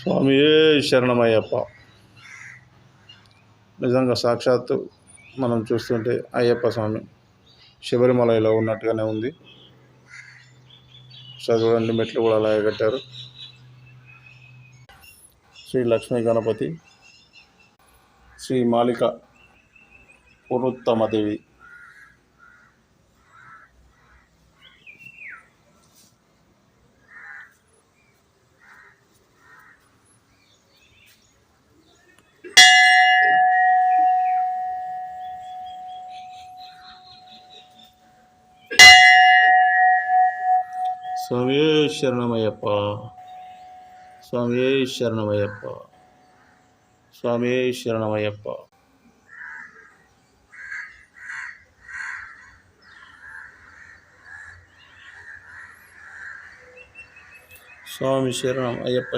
స్వామియే శరణమయ్యప్ప. నిజంగా సాక్షాత్తు మనం చూస్తుంటే అయ్యప్ప స్వామి శబరిమలలో ఉన్నట్టుగానే ఉంది. చూడండి, మెట్లు కూడా అలాగే కట్టారు. శ్రీ లక్ష్మీ గణపతి, శ్రీ మాలిక పురుత్తమదేవి, స్వామియే శరణమయ్యప్ప, స్వామియే శరణమయ్యప్ప, స్వామియే శరణమయ్యప్ప. స్వామి శరణం అయ్యప్ప.